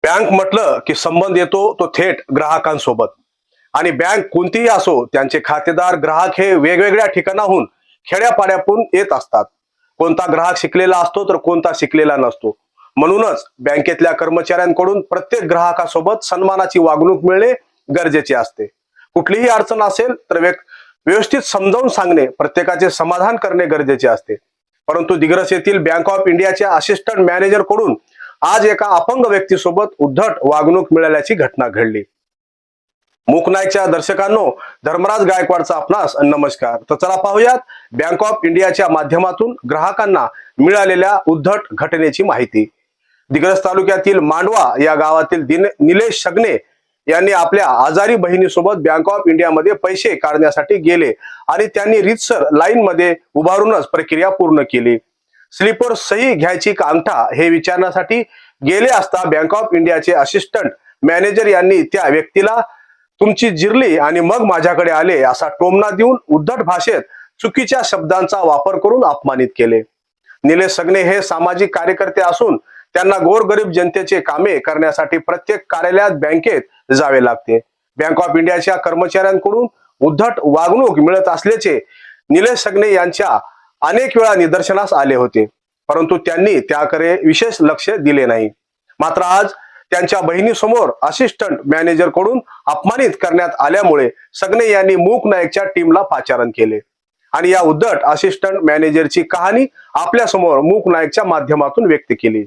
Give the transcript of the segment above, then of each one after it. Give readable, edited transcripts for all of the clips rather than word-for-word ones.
Bank म्हटलं की संबंध येतो तो थेट ग्राहकांसोबत आणि बँक कोणतीही असो त्यांचे खातेदार ग्राहक हे वेगवेगळ्या ठिकाणाहून खेड्यापाड्यातून येत असतात। कोणता ग्राहक शिकलेला असतो तर कोणता शिकलेला नसतो। म्हणूनच बँकेतल्या कर्मचाऱ्यांकडून प्रत्येक ग्राहकासोबत सन्मानाची वागणूक मिळणे गरजेचे असते। कुठलीही अडचण असेल तर व्यवस्थित समजावून सांगणे, प्रत्येकाचे समाधान करणे गरजेचे असते। परंतु दिग्रस येथील बँक ऑफ इंडियाच्या असिस्टंट मॅनेजर कडून आज एका अपंग व्यक्तीसोबत उद्धट वागणूक मिळाल्याची घटना घडली। मूक नाईकच्या दर्शकांनो, धर्मराज गायकवाडचा आपणास नमस्कार। तर चला पाहूयात बँक ऑफ इंडियाच्या माध्यमातून ग्राहकांना मिळालेल्या उद्धट घटनेची माहिती। दिग्रस तालुक्यातील मांडवा या गावातील निलेश सगने यांनी आपल्या आजारी बहिणीसोबत बँक ऑफ इंडिया मध्ये पैसे काढण्यासाठी गेले आणि त्यांनी रीतसर लाईन मध्ये उभारूनच प्रक्रिया पूर्ण केली। स्लीपर सही घ्यायची का अंगठा हे विचारण्यासाठी गेले असता बँक ऑफ इंडियाचे असिस्टंट मॅनेजर यांनी त्या व्यक्तीला तुमची जिरली आणि मग माझ्याकडे आले असा टोमणा देऊन उद्धट भाषेत चुकीच्या शब्दांचा वापर करून अपमानित केले। निलेश सगने हे सामाजिक कार्यकर्ते असून त्यांना गोरगरीब जनतेचे कामे करण्यासाठी प्रत्येक कार्यालयात बँकेत जावे लागते। बँक ऑफ इंडियाच्या कर्मचाऱ्यांकडून उद्धट वागणूक मिळत असल्याचे निलेश सगने यांच्या अनेक वेळा निदर्शनास आले होते, परंतु त्यांनी त्याकडे विशेष लक्ष दिले नाही। मात्र आज त्यांच्या बहिणीसमोर असिस्टंट मॅनेजर कडून अपमानित करण्यात आल्यामुळे सगने यांनी मूक नाईकच्या टीमला पाचारण केले आणि या उद्धट असिस्टंट मॅनेजरची कहाणी आपल्या समोर मूक नाईकच्या माध्यमातून व्यक्त केली।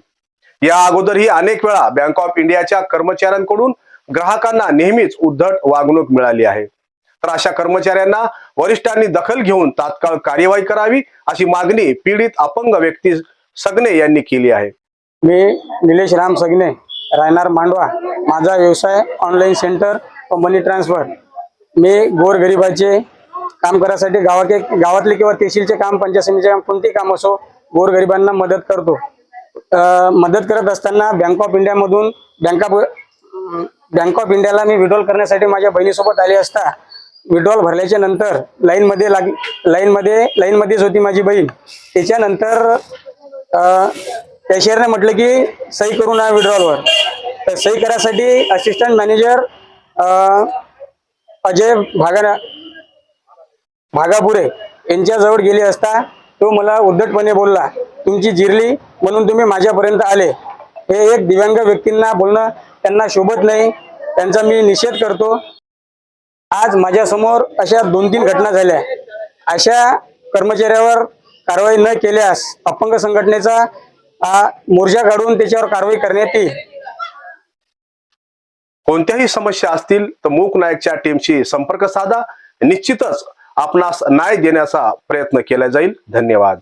या अगोदरही अनेक वेळा बँक ऑफ इंडियाच्या कर्मचाऱ्यांकडून ग्राहकांना नेहमीच उद्धट वागणूक मिळाली आहे। तर अशा कर्मचाऱ्यांना वरिष्ठांनी दखल घेऊन तात्काळ कार्यवाही करावी अशी मागणी पीडित अपंग व्यक्ती सगने यांनी केली आहे। मी निलेश राम सगने, राहणार मांडवा। माझा व्यवसाय ऑनलाईन सेंटर व मनी ट्रान्सफर। मी गोरगरिबाचे काम करायसाठी गावातले किंवा तहसीलचे काम, पंचायत समितीचे काम, कोणते काम असो गोरगरिबांना मदत करतो। मदत करत असताना बँक ऑफ इंडिया मधून बँक ऑफ इंडियाला मी विड्रॉल करण्यासाठी माझ्या बहिणीसोबत आले असता विड्रॉल भरल्याच्या नंतर लाईन मध्येच होती माझी बहीण। त्याच्यानंतर कॅशियरने म्हटलं की सही करू ना विड्रॉलवर। तर सही करायसाठी असिस्टंट मॅनेजर अजय भागापुरे यांच्याजवळ गेले असता तो मला उद्धटपणे बोलला, तुमची जिरली म्हणून तुम्ही माझ्यापर्यंत आले। हे एक दिव्यांग व्यक्तींना बोलणं त्यांना शोभत नाही, त्यांचा मी निषेध करतो। आज माझ्या समोर अशा 2-3 घटना झाल्या। अशा कर्मचाऱ्यावर कारवाई न केल्यास अपंग संघटनेचा मोर्चा काढून त्याच्यावर कारवाई करण्यात येईल। कोणत्याही समस्या असतील तर मूक नाईकच्या टीमशी संपर्क साधा, निश्चितच आपणास न्याय देण्याचा प्रयत्न केला जाईल। धन्यवाद।